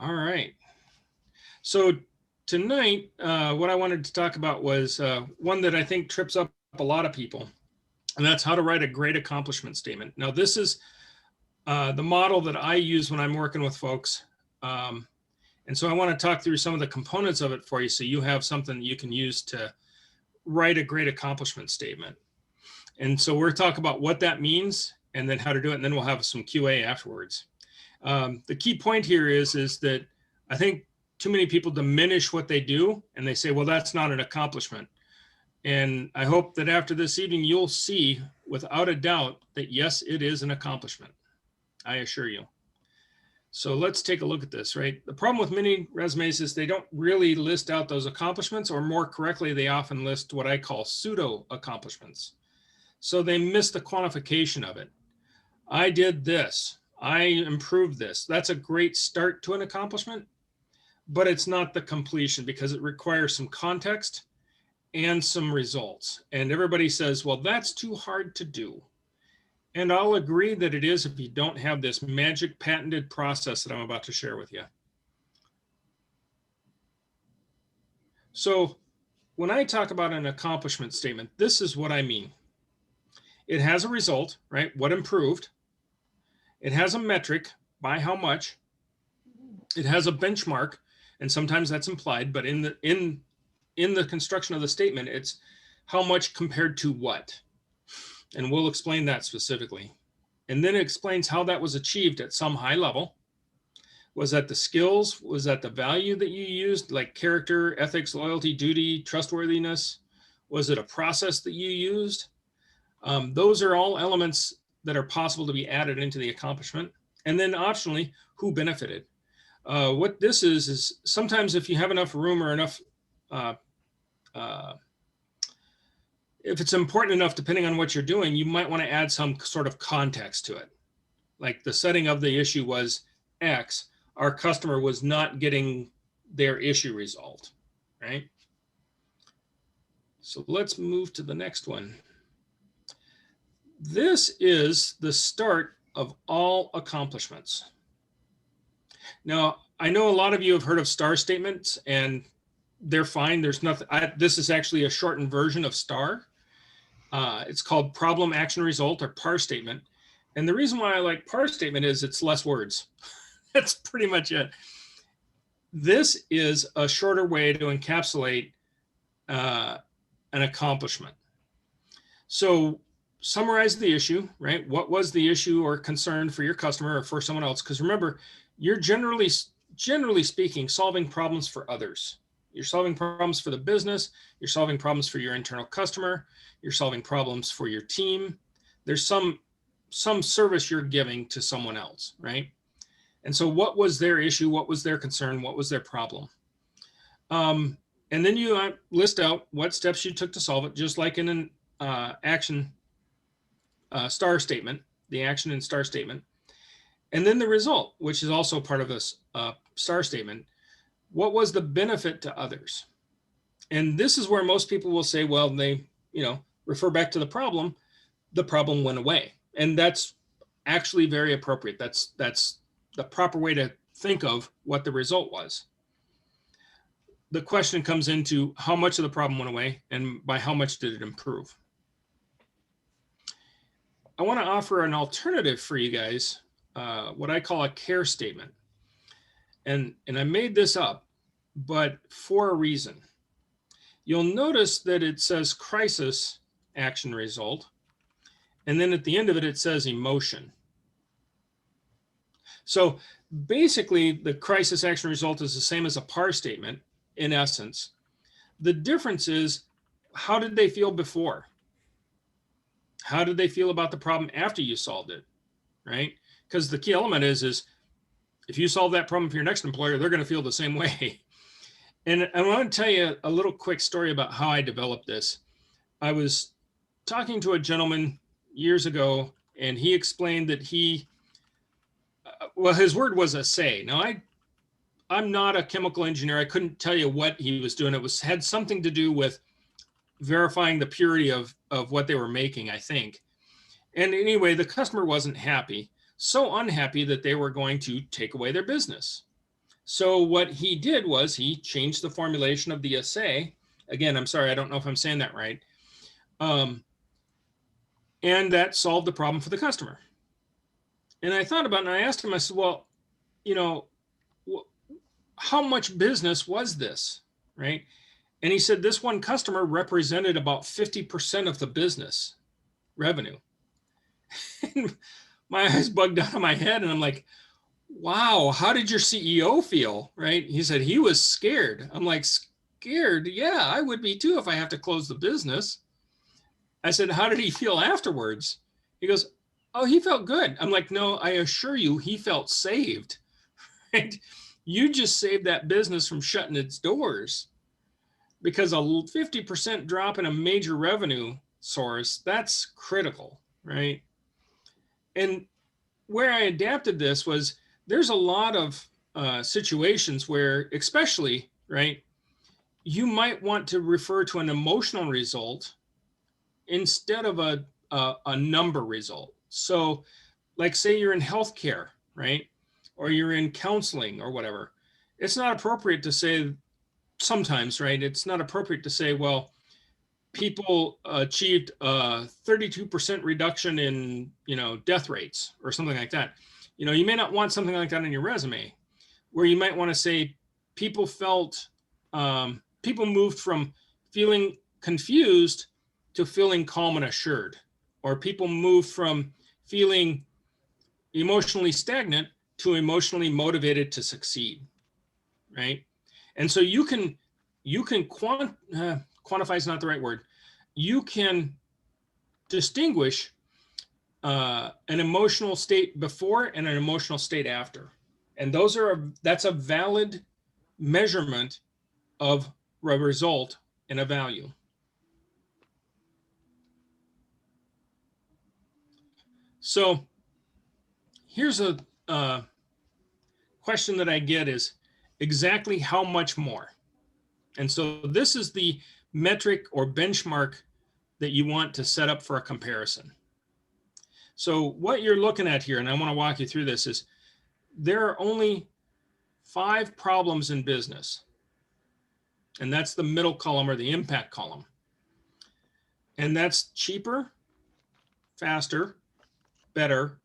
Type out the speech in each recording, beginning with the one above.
All right. So tonight, what I wanted to talk about was one that I think trips up a lot of people, and that's how to write a great accomplishment statement. Now, this is the model that I use when I'm working with folks. And so I want to talk through some of the components of it for you so you have something you can use to write a great accomplishment statement. And so we're talking about what that means and then how to do it, and then we'll have some QA afterwards. The key point here is that I think too many people diminish what they do and they say, well, that's not an accomplishment. And I hope that after this evening, you'll see without a doubt that yes, it is an accomplishment. I assure you. So let's take a look at this, right? The problem with many resumes is they don't really list out those accomplishments, or more correctly, they often list what I call pseudo accomplishments. So they miss the quantification of it. I did this. I improved this. That's a great start to an accomplishment, but it's not the completion because it requires some context and some results. And everybody says, well, that's too hard to do. And I'll agree that it is if you don't have this magic patented process that I'm about to share with you. So when I talk about an accomplishment statement, this is what I mean. It has a result, right? What improved? It has a metric, by how much. It has a benchmark, and sometimes that's implied, but in the construction of the statement, it's how much compared to what. And we'll explain that specifically. And then it explains how that was achieved at some high level. Was that the skills? Was that the value that you used, like character, ethics, loyalty, duty, trustworthiness? Was it a process that you used? Those are all elements that are possible to be added into the accomplishment. And then optionally, who benefited? What this is sometimes if you have enough room or enough, if it's important enough, depending on what you're doing, you might want to add some sort of context to it. Like the setting of the issue was X, our customer was not getting their issue resolved, right? So let's move to the next one. This is the start of all accomplishments. Now, I know a lot of you have heard of STAR statements, and they're fine. There's nothing. This is actually a shortened version of STAR. It's called Problem, Action, Result, or PAR statement. And the reason why I like PAR statement is it's less words. That's pretty much it. This is a shorter way to encapsulate an accomplishment. So summarize the issue, right? What was the issue or concern for your customer or for someone else? Because remember, you're generally speaking, solving problems for others. You're solving problems for the business. You're solving problems for your internal customer. You're solving problems for your team. There's some service you're giving to someone else, right? And so what was their issue? What was their concern? What was their problem? And then you list out what steps you took to solve it, just like in an action STAR statement, the action and STAR statement. And then the result, which is also part of this STAR statement. What was the benefit to others? And this is where most people will say, well, they, refer back to the problem went away. And that's actually very appropriate. That's the proper way to think of what the result was. The question comes into how much of the problem went away and by how much did it improve? I want to offer an alternative for you guys, what I call a care statement. And I made this up, but for a reason. You'll notice that it says crisis, action, result. And then at the end of it, it says emotion. So basically, the crisis, action, result is the same as a PAR statement in essence. The difference is, how did they feel before? How did they feel about the problem after you solved it, right? Because the key element is if you solve that problem for your next employer, they're going to feel the same way. And I want to tell you a little quick story about how I developed this. I was talking to a gentleman years ago, and he explained that his word was assay. Now, I'm not a chemical engineer. I couldn't tell you what he was doing. It had something to do with verifying the purity of what they were making, I think. And anyway, the customer wasn't happy, so unhappy that they were going to take away their business. So what he did was he changed the formulation of the essay. Again, I'm sorry, I don't know if I'm saying that right. And that solved the problem for the customer. And I thought about it and I asked him, I said, well, you know, how much business was this, right? And he said this one customer represented about 50% of the business revenue. And my eyes bugged out of my head and I'm like, wow, how did your CEO feel, right? He said he was scared. I'm like, scared? Yeah, I would be too if I have to close the business. I said, how did he feel afterwards? He goes, oh, he felt good. I'm like, no, I assure you, he felt saved, right? You just saved that business from shutting its doors because a 50% drop in a major revenue source, that's critical, right? And where I adapted this was there's a lot of situations where, especially, right, you might want to refer to an emotional result instead of a number result. So, like, say you're in healthcare, right, or you're in counseling or whatever, it's not appropriate to say sometimes, right? It's not appropriate to say, well, people achieved a 32% reduction in, death rates or something like that. You may not want something like that on your resume, where you might want to say people felt, people moved from feeling confused to feeling calm and assured, or people moved from feeling emotionally stagnant to emotionally motivated to succeed, right? And so you can quantify is not the right word. You can distinguish an emotional state before and an emotional state after, and that's a valid measurement of a result and a value. So here's a question that I get is exactly how much more? And so this is the metric or benchmark that you want to set up for a comparison. So what you're looking at here, and I want to walk you through this, is there are only 5 problems in business. And that's the middle column or the impact column. And that's cheaper, faster, better,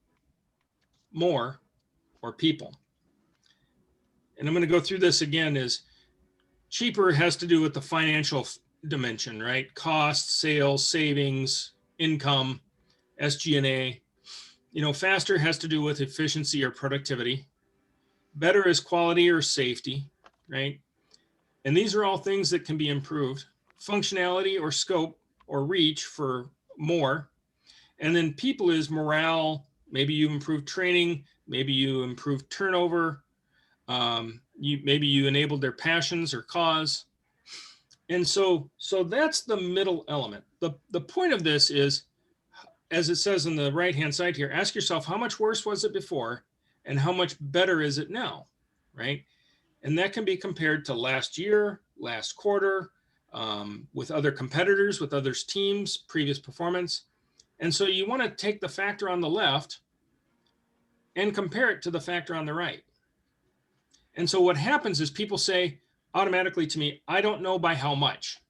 more, or people. And I'm going to go through this again. Is cheaper has to do with the financial dimension, right? Cost, sales, savings, income, SG&A. Faster has to do with efficiency or productivity. Better is quality or safety, right? And these are all things that can be improved. Functionality or scope or reach for more. And then people is morale. Maybe you improve training. Maybe you improve turnover. Maybe you enabled their passions or cause. And so that's the middle element. The point of this is, as it says on the right-hand side here, ask yourself, how much worse was it before and how much better is it now, right? And that can be compared to last year, last quarter, with other competitors, with others' teams, previous performance. And so you want to take the factor on the left and compare it to the factor on the right. And so what happens is people say automatically to me, I don't know by how much,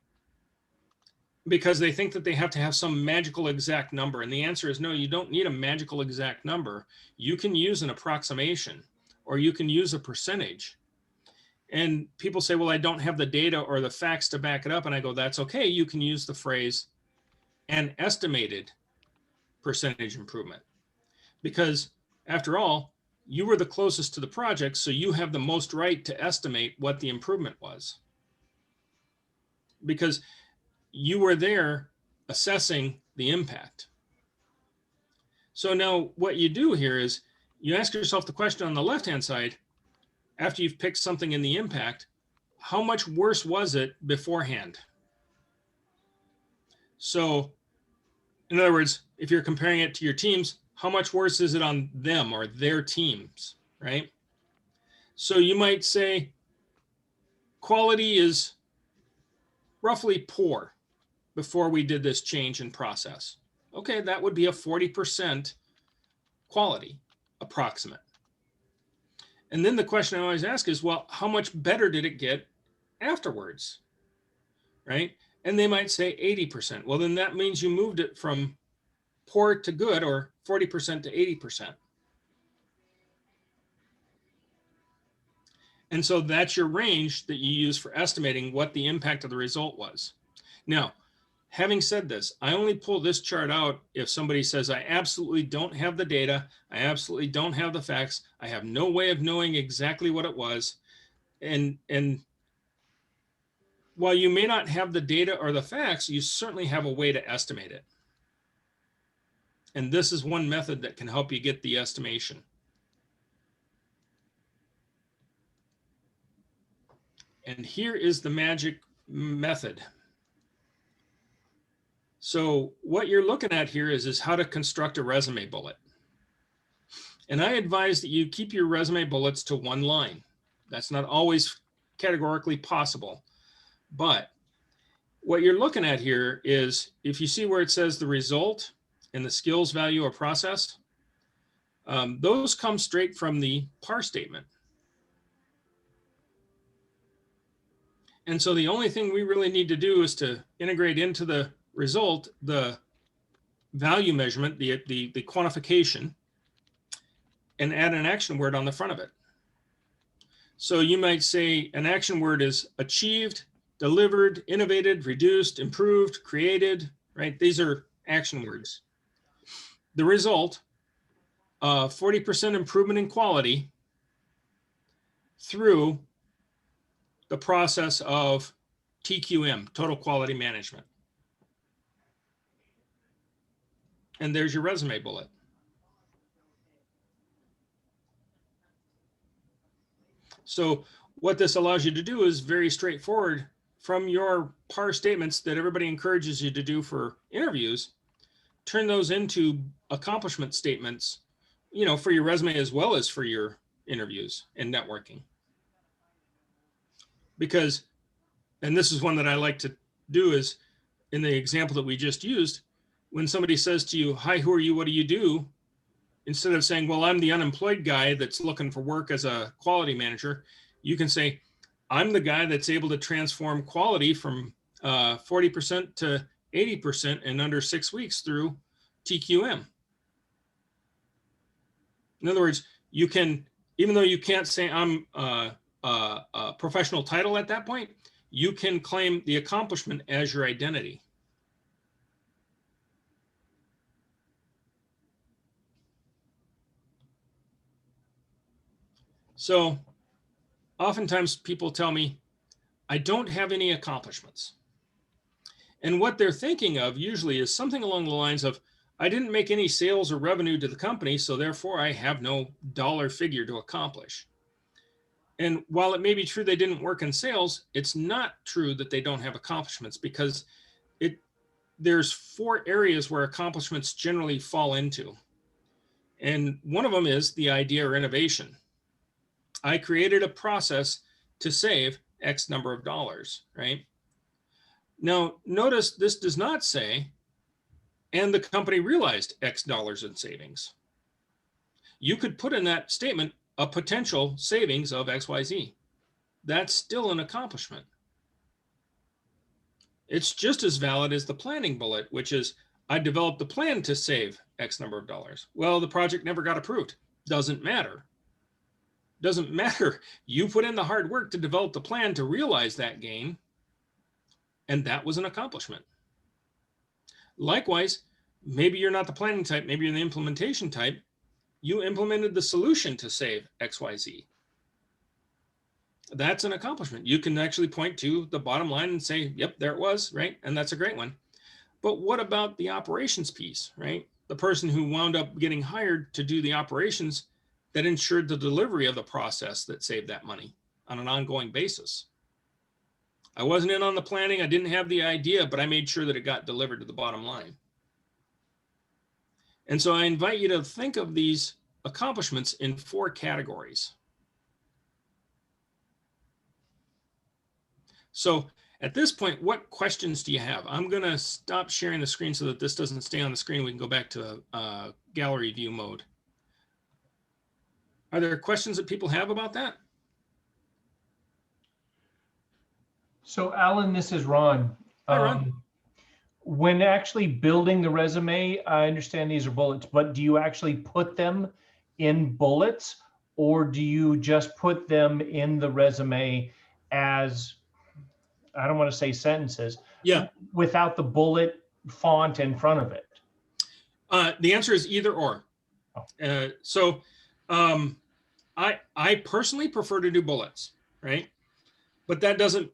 because they think that they have to have some magical exact number. And the answer is no, you don't need a magical exact number. You can use an approximation, or you can use a percentage. And people say, well, I don't have the data or the facts to back it up. And I go, that's okay. You can use the phrase an estimated percentage improvement, because after all, you were the closest to the project, so you have the most right to estimate what the improvement was, because you were there assessing the impact. So now what you do here is you ask yourself the question on the left-hand side, after you've picked something in the impact, how much worse was it beforehand? So in other words, if you're comparing it to your teams, how much worse is it on them or their teams, right? So you might say quality is roughly poor before we did this change in process. Okay, that would be a 40% quality approximate. And then the question I always ask is, well, how much better did it get afterwards? Right? And they might say 80%. Well, then that means you moved it from poor to good, or 40% to 80%. And so that's your range that you use for estimating what the impact of the result was. Now, having said this, I only pull this chart out if somebody says, I absolutely don't have the data, I absolutely don't have the facts, I have no way of knowing exactly what it was. And while you may not have the data or the facts, you certainly have a way to estimate it. And this is one method that can help you get the estimation. And here is the magic method. So what you're looking at here is how to construct a resume bullet. And I advise that you keep your resume bullets to one line. That's not always categorically possible. But what you're looking at here is, if you see where it says the result and the skills, value, or process, those come straight from the PAR statement. And so the only thing we really need to do is to integrate into the result the value measurement, the quantification, and add an action word on the front of it. So you might say an action word is achieved, delivered, innovated, reduced, improved, created, right? These are action words. The result, 40% improvement in quality through the process of TQM, total quality management. And there's your resume bullet. So what this allows you to do is very straightforward. From your PAR statements that everybody encourages you to do for interviews, turn those into accomplishment statements, for your resume as well as for your interviews and networking. Because, and this is one that I like to do, is in the example that we just used, when somebody says to you, hi, who are you? What do you do? Instead of saying, well, I'm the unemployed guy that's looking for work as a quality manager, you can say, I'm the guy that's able to transform quality from 40% to 80% in under 6 weeks through TQM. In other words, you can, even though you can't say I'm a professional title at that point, you can claim the accomplishment as your identity. So oftentimes people tell me, I don't have any accomplishments. And what they're thinking of usually is something along the lines of, I didn't make any sales or revenue to the company, so therefore I have no dollar figure to accomplish. And while it may be true they didn't work in sales, it's not true that they don't have accomplishments, because there's 4 areas where accomplishments generally fall into. And one of them is the idea or innovation. I created a process to save X number of dollars, right? Now, notice this does not say, and the company realized X dollars in savings. You could put in that statement a potential savings of XYZ. That's still an accomplishment. It's just as valid as the planning bullet, which is, I developed the plan to save X number of dollars. Well, the project never got approved. Doesn't matter. Doesn't matter. You put in the hard work to develop the plan to realize that gain, and that was an accomplishment. Likewise, maybe you're not the planning type, maybe you're the implementation type. You implemented the solution to save XYZ. That's an accomplishment. You can actually point to the bottom line and say, yep, there it was, right? And that's a great one. But what about the operations piece, right? The person who wound up getting hired to do the operations that ensured the delivery of the process that saved that money on an ongoing basis. I wasn't in on the planning, I didn't have the idea, but I made sure that it got delivered to the bottom line. And so I invite you to think of these accomplishments in 4 categories. So at this point, what questions do you have? I'm going to stop sharing the screen so that this doesn't stay on the screen. We can go back to gallery view mode. Are there questions that people have about that? So Alan, this is Ron. Hi, Ron. When actually building the resume, I understand these are bullets, but do you actually put them in bullets, or do you just put them in the resume as, I don't want to say sentences, Yeah. without the bullet font in front of it? The answer is either or. I personally prefer to do bullets, right? But that doesn't,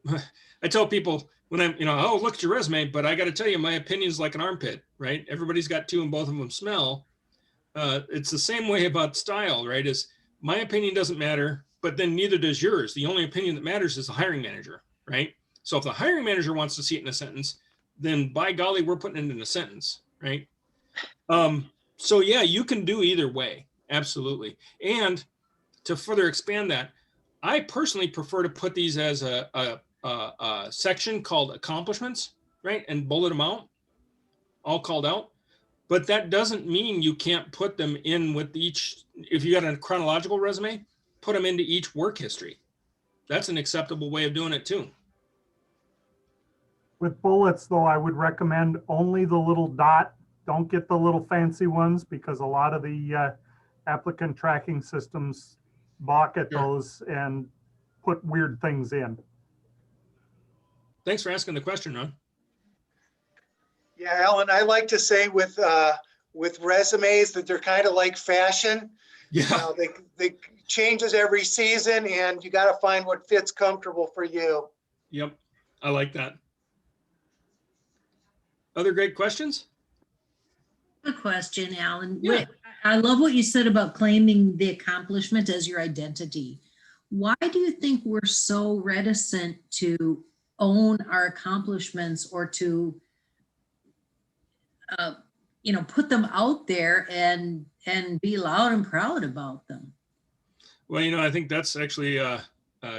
I tell people when I'm, oh, look at your resume, but I got to tell you, my opinion is like an armpit, right? Everybody's got two and both of them smell. It's the same way about style, right? Is my opinion doesn't matter, but then neither does yours. The only opinion that matters is the hiring manager, right? So if the hiring manager wants to see it in a sentence, then by golly, we're putting it in a sentence, right? So yeah, you can do either way. Absolutely. And to further expand that, I personally prefer to put these as a section called accomplishments, right? And bullet them out, all called out. But that doesn't mean you can't put them in with each, if you got a chronological resume, put them into each work history. That's an acceptable way of doing it too. With bullets, though, I would recommend only the little dot. Don't get the little fancy ones, because a lot of the applicant tracking systems balk at those and put weird things in. Thanks for asking the question, Ron. Yeah, Alan, I like to say with resumes that they're kind of like fashion. Yeah. You know, they changes every season, and you got to find what fits comfortable for you. Yep. I like that. Other great questions? A question, Alan. Yeah. I love what you said about claiming the accomplishment as your identity. Why do you think we're so reticent to own our accomplishments, or to put them out there and be loud and proud about them? Well, I think that's actually a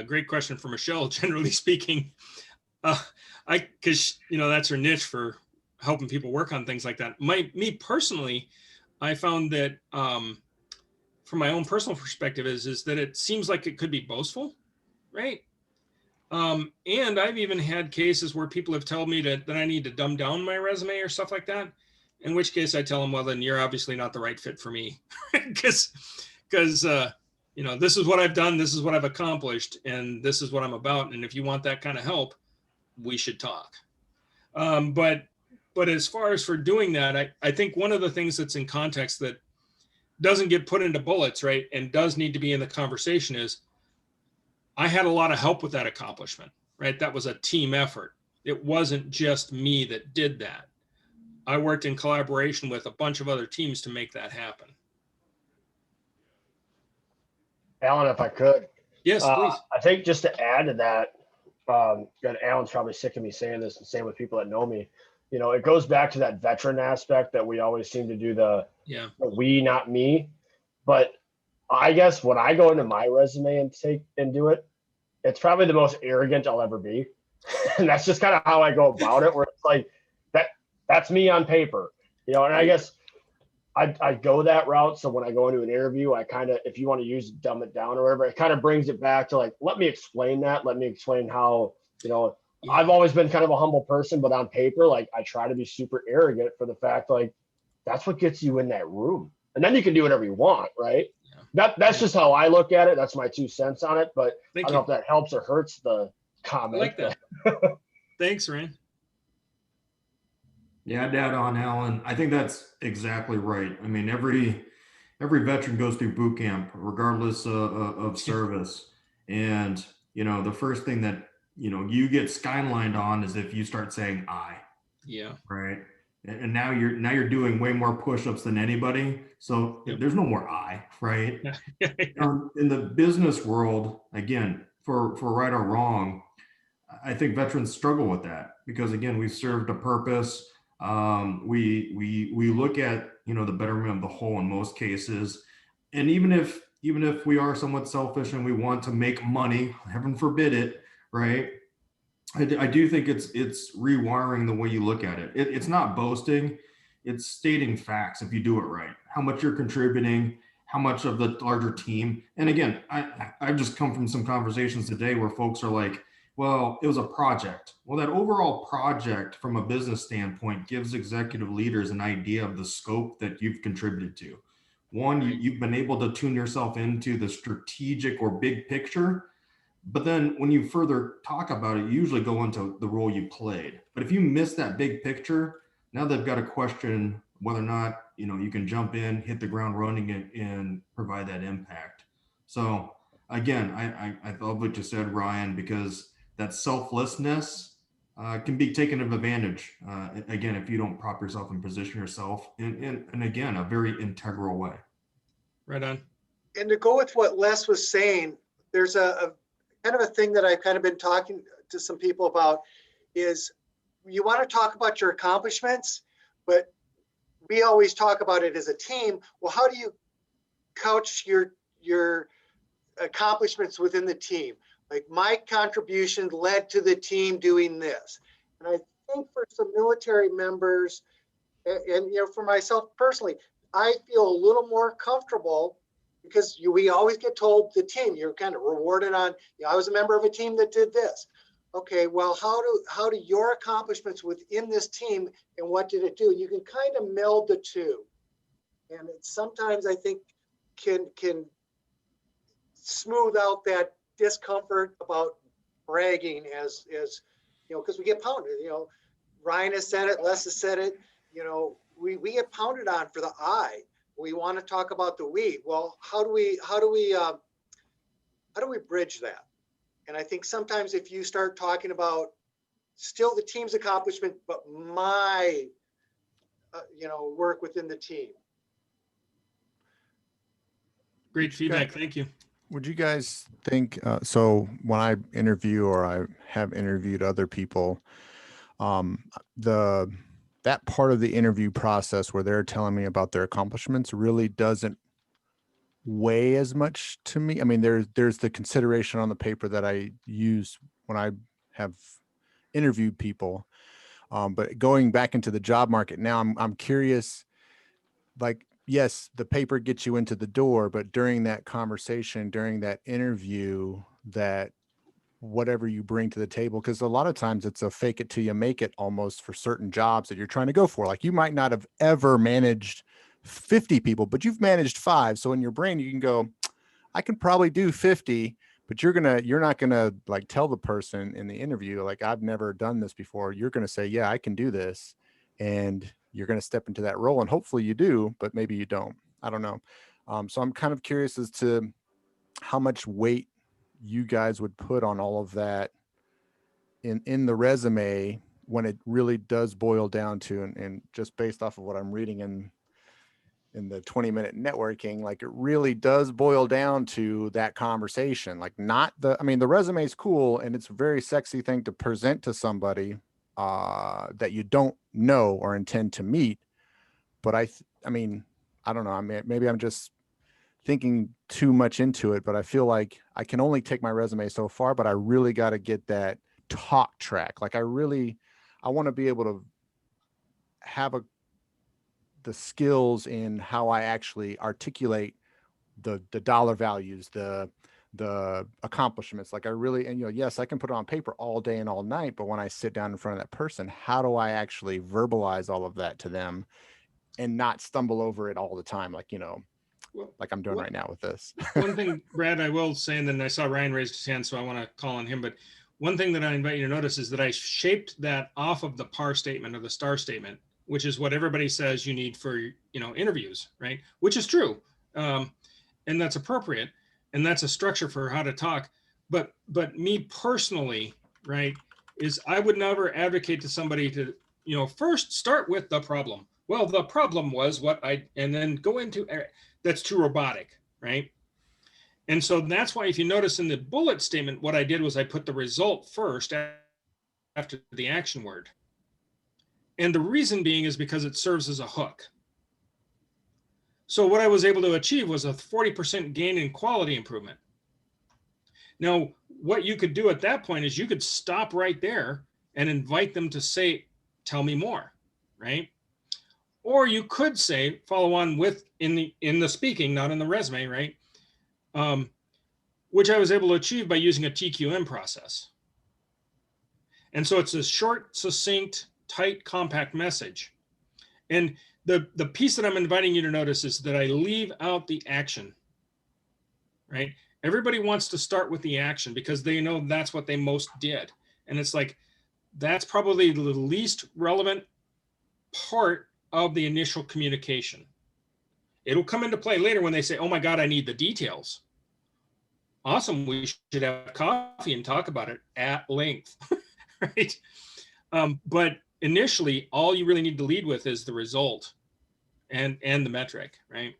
great question for Michelle, generally speaking. Because that's her niche for helping people work on things like that. Me personally, I found that from my own personal perspective is that it seems like it could be boastful, right? And I've even had cases where people have told me that I need to dumb down my resume or stuff like that. In which case I tell them, well, then you're obviously not the right fit for me, because this is what I've done, this is what I've accomplished, and this is what I'm about. And if you want that kind of help, we should talk. But as far as for doing that, I think one of the things that's in context that doesn't get put into bullets, right, and does need to be in the conversation is I had a lot of help with that accomplishment, right? That was a team effort. It wasn't just me that did that. I worked in collaboration with a bunch of other teams to make that happen. Alan, if I could. Yes, please. I think just to add to that, and Alan's probably sick of me saying this, and same with people that know me, it goes back to that veteran aspect that we always seem to do the we, not me. But I guess when I go into my resume and do it, it's probably the most arrogant I'll ever be. And that's just kind of how I go about it, where it's like, that's me on paper, and I guess I go that route. So when I go into an interview, I kind of, if you want to use dumb it down or whatever, it kind of brings it back to like, let me explain that. Let me explain how, I've always been kind of a humble person, but on paper, like I try to be super arrogant for the fact, like that's what gets you in that room. And then you can do whatever you want, right? Yeah. That's just how I look at it. That's my 2 cents on it, but I don't know if that helps or hurts the comment. I like that. Thanks, Ryan. Yeah, Dad on Alan. I think that's exactly right. I mean, every veteran goes through boot camp, regardless of service. And, the first thing that, you get skylined on is if you start saying I. Yeah. Right. And now you're doing way more push-ups than anybody. So there's no more I, right? In the business world, again, for right or wrong, I think veterans struggle with that because, again, we've served a purpose. We look at the betterment of the whole in most cases, and even if we are somewhat selfish and we want to make money, heaven forbid it, right? I do think it's rewiring the way you look at it. It's not boasting, it's stating facts. If you do it right, how much you're contributing, how much of the larger team. And again, I've just come from some conversations today where folks are like, well, it was a project. Well, that overall project from a business standpoint gives executive leaders an idea of the scope that you've contributed to. One, you've been able to tune yourself into the strategic or big picture. But then when you further talk about it, you usually go into the role you played. But if you miss that big picture, now they've got to question whether or not, you know, you can jump in, hit the ground running and provide that impact. So again, I love what you said, Ryan, because that selflessness can be taken advantage, again, if you don't prop yourself and position yourself in again, a very integral way. Right on. And to go with what Les was saying, there's a kind of a thing that I've kind of been talking to some people about is you want to talk about your accomplishments, but we always talk about it as a team. Well, how do you couch your accomplishments within the team? Like my contribution led to the team doing this. And I think for some military members, and you know, for myself personally, I feel a little more comfortable because we always get told the team, you're kind of rewarded on, you know, I was a member of a team that did this. Okay, well, how do your accomplishments within this team and what did it do? You can kind of meld the two. And it sometimes I think can smooth out that discomfort about bragging as you know, because we get pounded, you know, Ryan has said it, Les has said it, you know, we get pounded on for the I. We want to talk about the we. Well, how do we bridge that? And I think sometimes if you start talking about still the team's accomplishment, but my, you know, work within the team. Great feedback. Thank you. Would you guys think, so when I interview or I have interviewed other people, that part of the interview process where they're telling me about their accomplishments really doesn't weigh as much to me. I mean, there's the consideration on the paper that I use when I have interviewed people. But going back into the job market now, I'm curious, like, yes, the paper gets you into the door, but during that conversation, during that interview, that whatever you bring to the table, because a lot of times it's a fake it till you make it almost for certain jobs that you're trying to go for. Like you might not have ever managed 50 people, but you've managed 5. So in your brain, you can go, I can probably do 50, but you're not gonna like tell the person in the interview, like, I've never done this before. You're gonna say, yeah, I can do this. And you're gonna step into that role and hopefully you do, but maybe you don't. I don't know. So I'm kind of curious as to how much weight you guys would put on all of that in the resume when it really does boil down to, and just based off of what I'm reading in the 20-minute networking, like it really does boil down to that conversation. Like I mean, the resume is cool and it's a very sexy thing to present to somebody that you don't know or intend to meet. But I mean, I don't know. I mean, maybe I'm just thinking too much into it, but I feel like I can only take my resume so far, but I really got to get that talk track. Like I want to be able to have the skills in how I actually articulate the dollar values, the accomplishments. Like I really, and you know, yes, I can put it on paper all day and all night, but when I sit down in front of that person, how do I actually verbalize all of that to them and not stumble over it all the time? Like, you know, like I'm doing right now with this. One thing, Brad, I will say, and then I saw Ryan raised his hand, so I want to call on him, but one thing that I invite you to notice is that I shaped that off of the PAR statement or the STAR statement, which is what everybody says you need for, you know, interviews, right? Which is true. And that's appropriate. And that's a structure for how to talk. But me personally, right, is I would never advocate to somebody to, you know, first start with the problem. Well, the problem was and then go into, that's too robotic, right? And so that's why if you notice in the bullet statement, what I did was I put the result first after the action word. And the reason being is because it serves as a hook. So what I was able to achieve was a 40% gain in quality improvement. Now, what you could do at that point is you could stop right there and invite them to say, tell me more, right? Or you could say, follow on with in the speaking, not in the resume, right? Which I was able to achieve by using a TQM process. And so it's a short, succinct, tight, compact message. And the piece that I'm inviting you to notice is that I leave out the action, right? Everybody wants to start with the action because they know that's what they most did. And it's like, that's probably the least relevant part of the initial communication. It'll come into play later when they say, oh my God, I need the details. Awesome, we should have coffee and talk about it at length, right? But initially, all you really need to lead with is the result and the metric, right?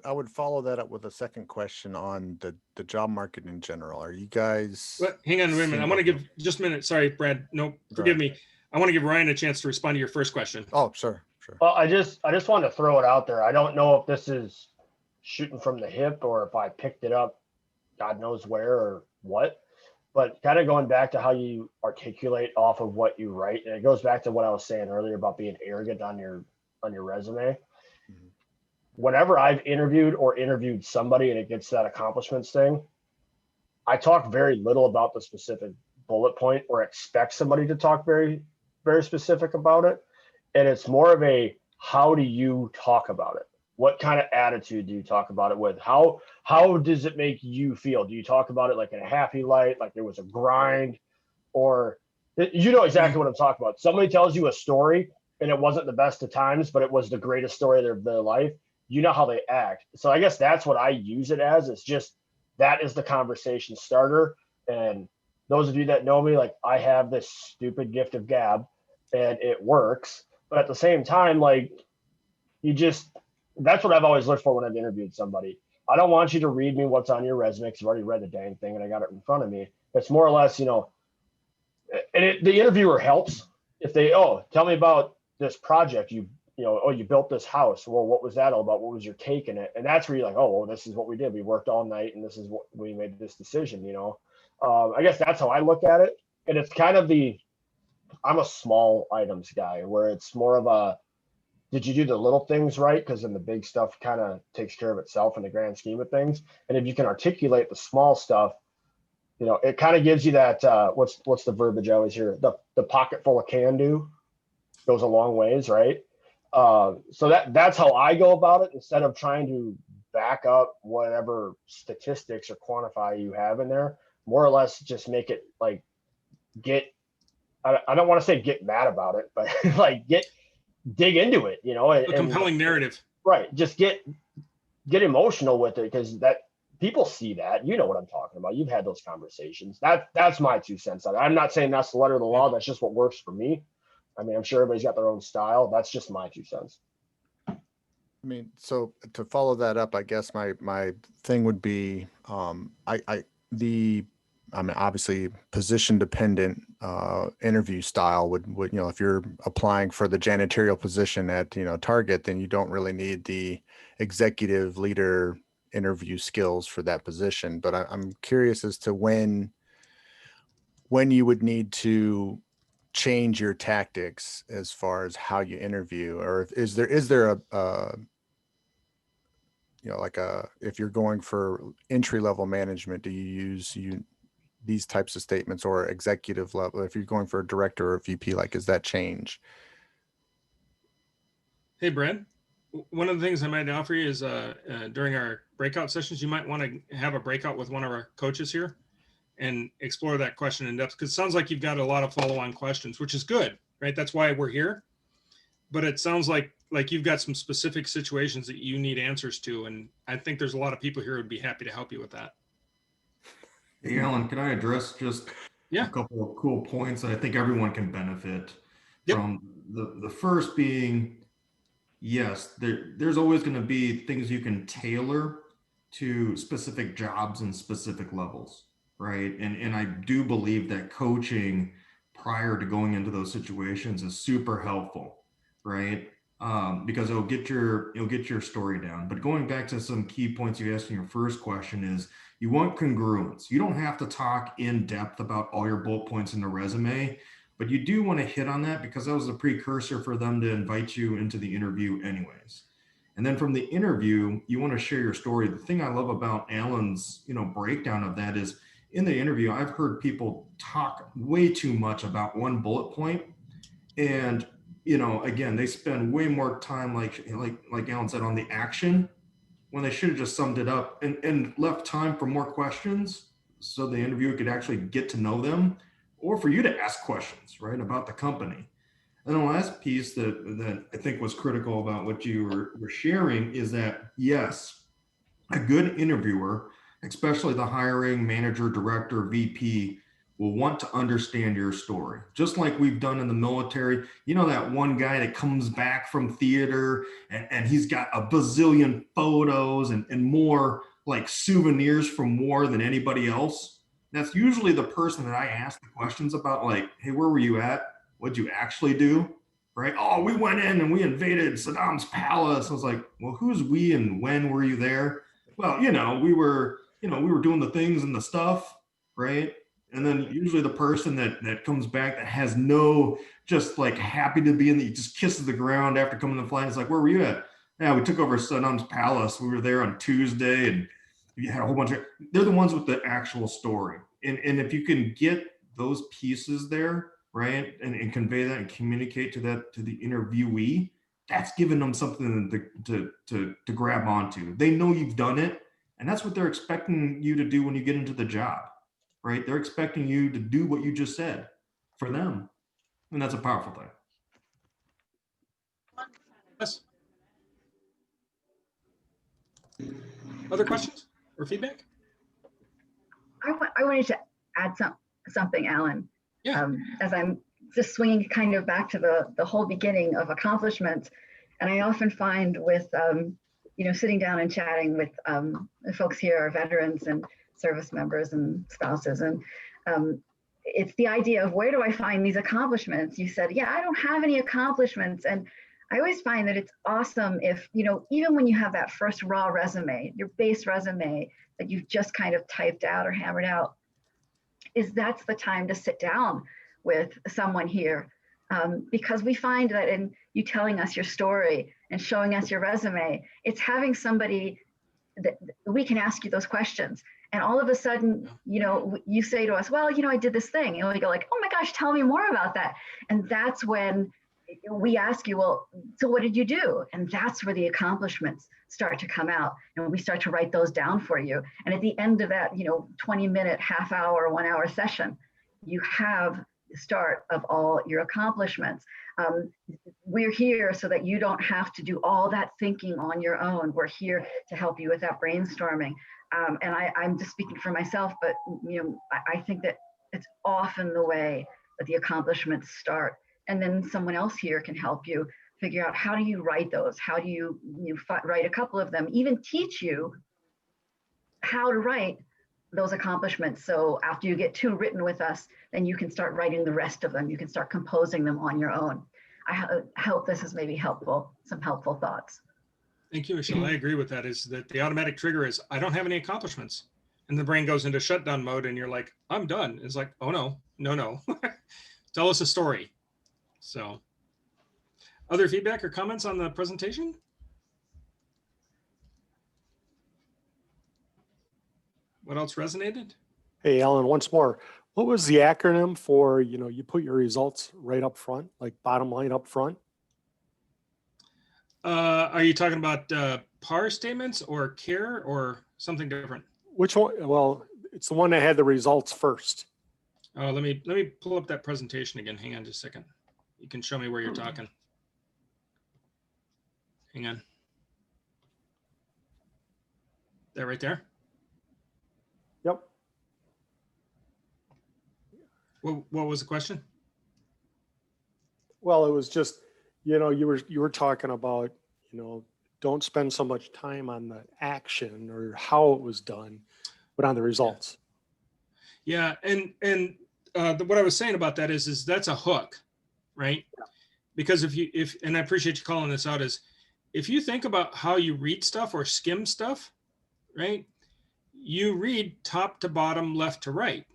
I would follow that up with a second question on the job market in general. Are you guys? But hang on, wait a minute. I want to give just a minute. Sorry, Brad. No, forgive me. I want to give Ryan a chance to respond to your first question. Oh, sure. Well, I just wanted to throw it out there. I don't know if this is shooting from the hip or if I picked it up, God knows where or what. But kind of going back to how you articulate off of what you write, and it goes back to what I was saying earlier about being arrogant on your resume. Mhm. Whenever I've interviewed somebody and it gets to that accomplishments thing, I talk very little about the specific bullet point or expect somebody to talk very, very specific about it. And it's more of a, how do you talk about it? What kind of attitude do you talk about it with? How does it make you feel? Do you talk about it like in a happy light, like there was a grind, or you know exactly what I'm talking about. Somebody tells you a story and it wasn't the best of times, but it was the greatest story of their life. You know how they act. So I guess that's what I use it as. It's just, that is the conversation starter. And those of you that know me, like, I have this stupid gift of gab and it works. But at the same time, like, that's what I've always looked for when I've interviewed somebody. I don't want you to read me what's on your resume because you've already read the dang thing and I got it in front of me. It's more or less, and the interviewer helps if they, tell me about this project you built this house. Well, what was that all about? What was your take in it? And that's where you're like, oh, well, this is what we did. We worked all night and this is what we made this decision, I guess that's how I look at it. And it's kind of I'm a small items guy where it's more of a, did you do the little things right? Because then the big stuff kind of takes care of itself in the grand scheme of things. And if you can articulate the small stuff, it kind of gives you that, what's the verbiage I always hear? The pocket full of can do goes a long ways, right? So that's how I go about it, instead of trying to back up whatever statistics or quantify you have in there. More or less just make it like I don't want to say get mad about it, but like dig into it, A compelling narrative. Right. Just get emotional with it, because that people see that. You know what I'm talking about. You've had those conversations. That's my 2 cents on it. I'm not saying that's the letter of the law. That's just what works for me. I mean, I'm sure everybody's got their own style. That's just my 2 cents. I mean, so to follow that up, I guess my thing would be, obviously position dependent interview style would, if you're applying for the janitorial position at, Target, then you don't really need the executive leader interview skills for that position. But I'm curious as to when you would need to change your tactics as far as how you interview, or is there if you're going for entry level management, do you use these types of statements, or executive level? If you're going for a director or a VP, does that change? Hey, Brad, one of the things I might offer you is during our breakout sessions, you might want to have a breakout with one of our coaches here and explore that question in depth, because it sounds like you've got a lot of follow-on questions, which is good, right? That's why we're here. But it sounds like you've got some specific situations that you need answers to. And I think there's a lot of people here who would be happy to help you with that. Hey, Alan, can I address just a couple of cool points that I think everyone can benefit from? The first being, yes, there's always going to be things you can tailor to specific jobs and specific levels, right? And I do believe that coaching prior to going into those situations is super helpful, right? Because it'll get your story down. But going back to some key points you asked in your first question is, you want congruence. You don't have to talk in depth about all your bullet points in the resume. but you do want to hit on that because that was a precursor for them to invite you into the interview anyways. And then from the interview, you want to share your story. The thing I love about Alan's, breakdown of that is in the interview, I've heard people talk way too much about one bullet point. And, again, they spend way more time, like Alan said, on the action when they should have just summed it up and left time for more questions so the interviewer could actually get to know them, or for you to ask questions, right, about the company. And the last piece that I think was critical about what you were sharing is that, yes, a good interviewer, especially the hiring manager, director, VP, will want to understand your story. Just like we've done in the military, that one guy that comes back from theater and he's got a bazillion photos and more like souvenirs from war than anybody else. That's usually the person that I ask the questions about, like, hey, where were you at? What'd you actually do? Right? Oh, we went in and we invaded Saddam's palace. I was like, well, who's we and when were you there? Well, we were doing the things and the stuff, right? And then usually the person that comes back that has no, just like happy to be in the, just kisses the ground after coming to the flight. It's like, where were you at? Yeah, we took over Saddam's palace. We were there on Tuesday and you had a whole bunch of, they're the ones with the actual story. And if you can get those pieces there, right, and convey that and communicate to the interviewee, that's giving them something to grab onto. They know you've done it, and that's what they're expecting you to do when you get into the job, right? They're expecting you to do what you just said for them, and that's a powerful thing. Yes. Other questions or feedback? I wanted to add something, Alan. Yeah. As I'm just swinging kind of back to the whole beginning of accomplishments, and I often find with sitting down and chatting with the folks here are veterans and service members and spouses, and it's the idea of, where do I find these accomplishments? You said, yeah, I don't have any accomplishments, and I always find that it's awesome if, even when you have that first raw resume, your base resume that you've just kind of typed out or hammered out, that's the time to sit down with someone here. Because we find that in you telling us your story and showing us your resume, it's having somebody that we can ask you those questions. And all of a sudden, you say to us, well, I did this thing. And we go like, oh my gosh, tell me more about that. And that's when we ask you, well, so what did you do? And that's where the accomplishments start to come out. And we start to write those down for you. And at the end of that, 20-minute, half-hour, 1-hour session, you have the start of all your accomplishments. We're here so that you don't have to do all that thinking on your own. We're here to help you with that brainstorming. And I'm just speaking for myself, but I think that it's often the way that the accomplishments start. And then someone else here can help you figure out, how do you write those? How do you write a couple of them? Even teach you how to write those accomplishments. So after you get 2 written with us, then you can start writing the rest of them. You can start composing them on your own. I hope this is maybe helpful, some helpful thoughts. Thank you, Michelle. I agree with that. Is that the automatic trigger is, I don't have any accomplishments. And the brain goes into shutdown mode and you're like, I'm done. It's like, oh no. Tell us a story. So other feedback or comments on the presentation? What else resonated? Hey, Alan, once more. What was the acronym for, you put your results right up front, like bottom line up front? Are you talking about PAR statements or CARE or something different? Which one? Well, it's the one that had the results first. Oh, let me pull up that presentation again. Hang on just a second. You can show me where you're talking. Hang on. That right there? Yep. What was the question? Well, it was just, you were talking about, don't spend so much time on the action or how it was done, but on the results. Yeah, and what I was saying about that is that's a hook, right? Yeah. Because and I appreciate you calling this out, is if you think about how you read stuff or skim stuff, right? You read top to bottom, left to right.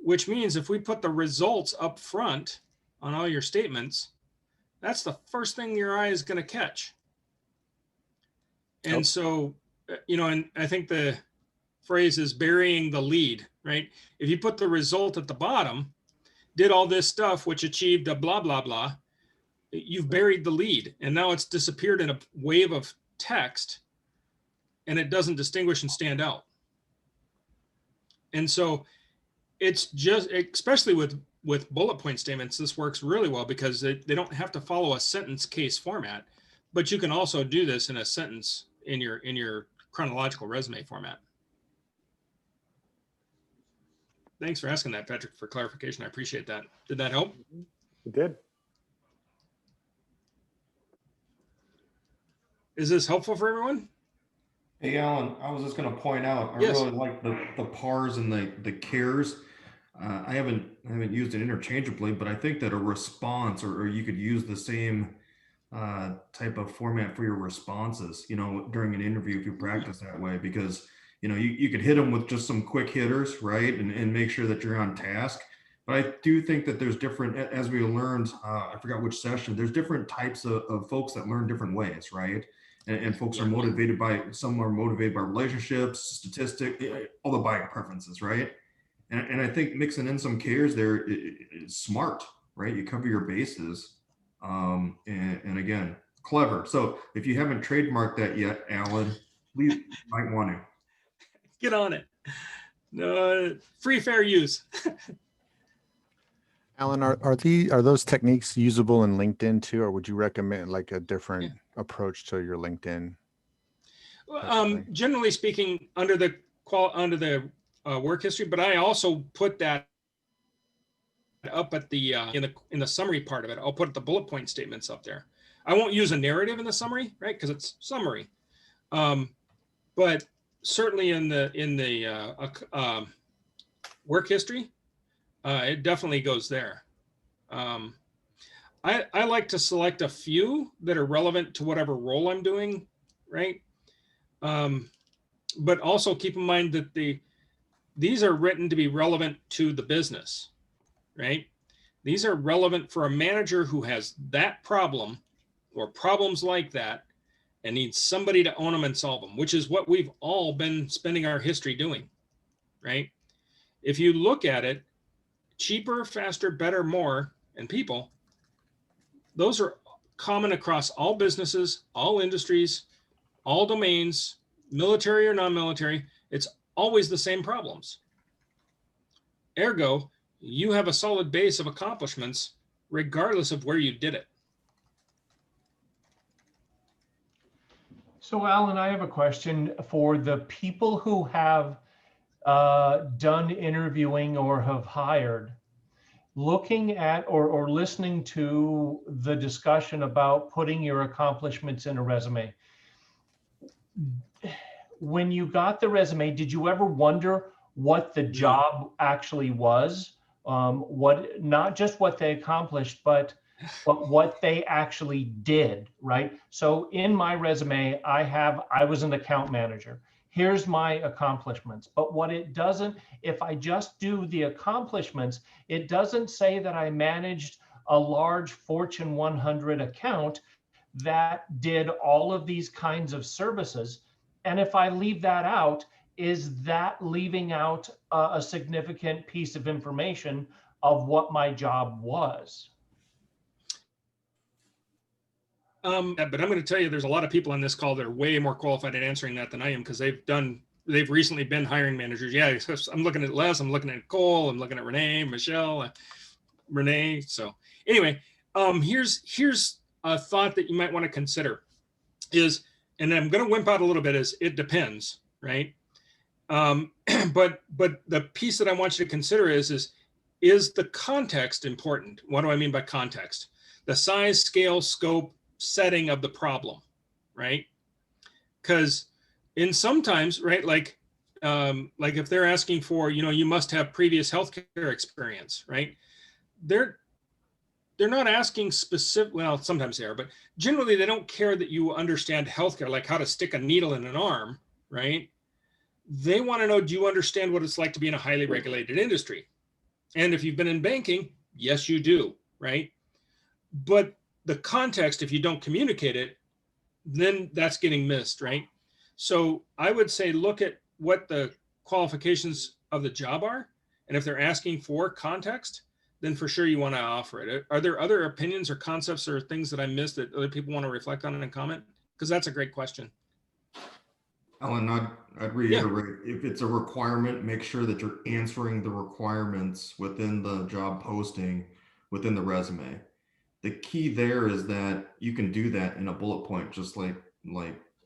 which means if we put the results up front on all your statements, that's the first thing your eye is going to catch. And Yep. so, and I think the phrase is burying the lead, right? If you put the result at the bottom, did all this stuff, which achieved a blah, blah, blah, you've buried the lead. And now it's disappeared in a wave of text, and it doesn't distinguish and stand out. And so it's just, especially with bullet point statements, this works really well because they don't have to follow a sentence case format, but you can also do this in a sentence in your chronological resume format. Thanks for asking that, Patrick, for clarification. I appreciate that. Did that help? It did. Is this helpful for everyone? Hey, Alan, I was just going to point out, I Yes. really like the pars and the cares. I haven't used it interchangeably, but I think that a response, or you could use the same type of format for your responses, during an interview if you practice that way, because, you could hit them with just some quick hitters, right? And make sure that you're on task. But I do think that there's different, as we learned, I forgot which session, there's different types of folks that learn different ways, right? And folks are motivated some are motivated by relationships, statistics, all the buying preferences, right? And I think mixing in some cares there is smart, right? You cover your bases. And again, clever. So if you haven't trademarked that yet, Alan, please, you might want to. Get on it. No, free fair use. Alan, are those techniques usable in LinkedIn too, or would you recommend like a different approach to your LinkedIn? Generally speaking, under the work history, but I also put that up at the in the summary part of it. I'll put the bullet point statements up there. I won't use a narrative in the summary, right? Because it's summary. But certainly in the work history, it definitely goes there. I like to select a few that are relevant to whatever role I'm doing, right? But also keep in mind that these are written to be relevant to the business, right? These are relevant for a manager who has that problem or problems like that and needs somebody to own them and solve them, which is what we've all been spending our history doing, right? If you look at it, cheaper, faster, better, more, and people, those are common across all businesses, all industries, all domains, military or non-military. It's always the same problems. Ergo, you have a solid base of accomplishments regardless of where you did it. So Alan, I have a question for the people who have done interviewing or have hired. Looking at or listening to the discussion about putting your accomplishments in a resume. When you got the resume, did you ever wonder what the job actually was? What, not just what they accomplished, but what they actually did, right? So in my resume, I was an account manager. Here's my accomplishments. But what it doesn't, if I just do the accomplishments, it doesn't say that I managed a large Fortune 100 account that did all of these kinds of services. And if I leave that out, is that leaving out a significant piece of information of what my job was? But I'm going to tell you, there's a lot of people on this call that are way more qualified at answering that than I am, because they've recently been hiring managers. Yeah, I'm looking at Les, I'm looking at Cole, I'm looking at Renee, Michelle, Renee. So anyway, here's a thought that you might want to consider is, and I'm going to wimp out a little bit, is it depends, right? But the piece that I want you to consider is the context important? What do I mean by context? The size, scale, scope, setting of the problem, right? Because in sometimes, right, like if they're asking for, you must have previous healthcare experience, right? They're not asking specific, well, sometimes they are, but generally they don't care that you understand healthcare, like how to stick a needle in an arm, right? They want to know, do you understand what it's like to be in a highly regulated industry, And if you've been in banking, yes, you do, right? But the context, if you don't communicate it, then that's getting missed, right? So I would say look at what the qualifications of the job are. And if they're asking for context, then for sure you want to offer it. Are there other opinions or concepts or things that I missed that other people want to reflect on and comment? Because that's a great question. Alan, I'd reiterate, if it's a requirement, make sure that you're answering the requirements within the job posting, within the resume. The key there is that you can do that in a bullet point, just like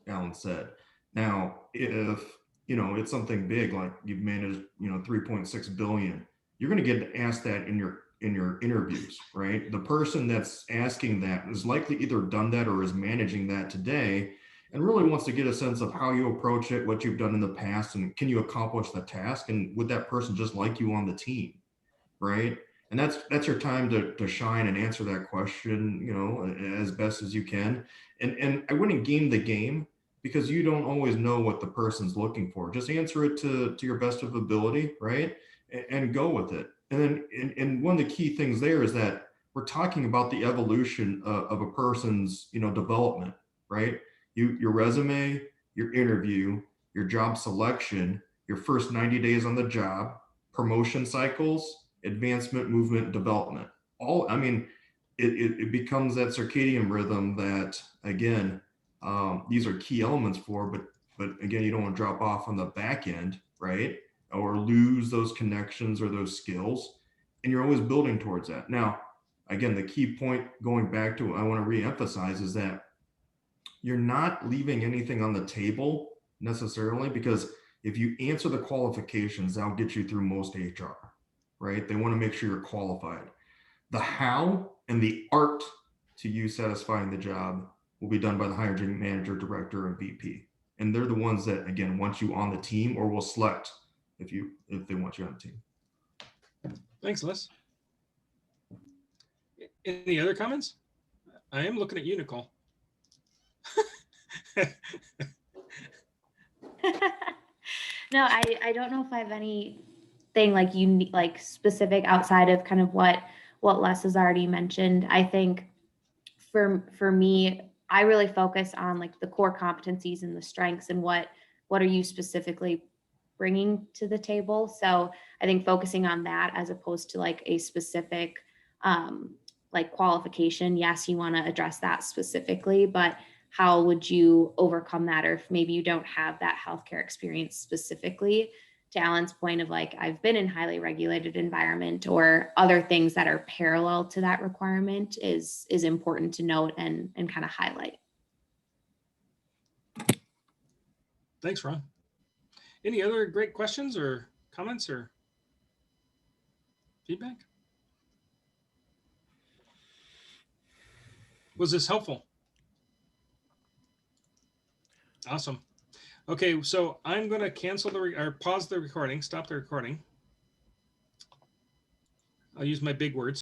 Alan said. Now, if it's something big like you've managed 3.6 billion, you're going to get asked that in your interviews, right? The person that's asking that is likely either done that or is managing that today and really wants to get a sense of how you approach it, what you've done in the past, and can you accomplish the task, and would that person just like you on the team, right? And that's your time to shine and answer that question, as best as you can. And I wouldn't game the game, because you don't always know what the person's looking for. Just answer it to your best of ability, right? And go with it. And then, and one of the key things there is that we're talking about the evolution of a person's, development, right? Your resume, your interview, your job selection, your first 90 days on the job, promotion cycles, advancement, movement, development. It becomes that circadian rhythm that, again, these are key elements for, but again, you don't want to drop off on the back end, right? Or lose those connections or those skills. And you're always building towards that. Now, again, the key point going back to what I want to reemphasize is that you're not leaving anything on the table necessarily, because if you answer the qualifications, that'll get you through most HR, right? They want to make sure you're qualified. The how and the art to you satisfying the job will be done by the hiring manager, director, and VP. And they're the ones that, again, want you on the team or will select if they want you on the team. Thanks, Les. Any other comments? I am looking at you, Nicole. No, I don't know if I have anything like unique, like specific outside of kind of what Les has already mentioned. I think for me, I really focus on like the core competencies and the strengths and what are you specifically bringing to the table. So I think focusing on that as opposed to like a specific like qualification. Yes, you want to address that specifically, but how would you overcome that? Or if maybe you don't have that healthcare experience specifically, to Alan's point of like, I've been in highly regulated environment or other things that are parallel to that requirement is important to note and kind of highlight. Thanks, Ron. Any other great questions or comments or feedback? Was this helpful? Awesome. Okay, so I'm going to cancel or pause the recording, stop the recording. I'll use my big words.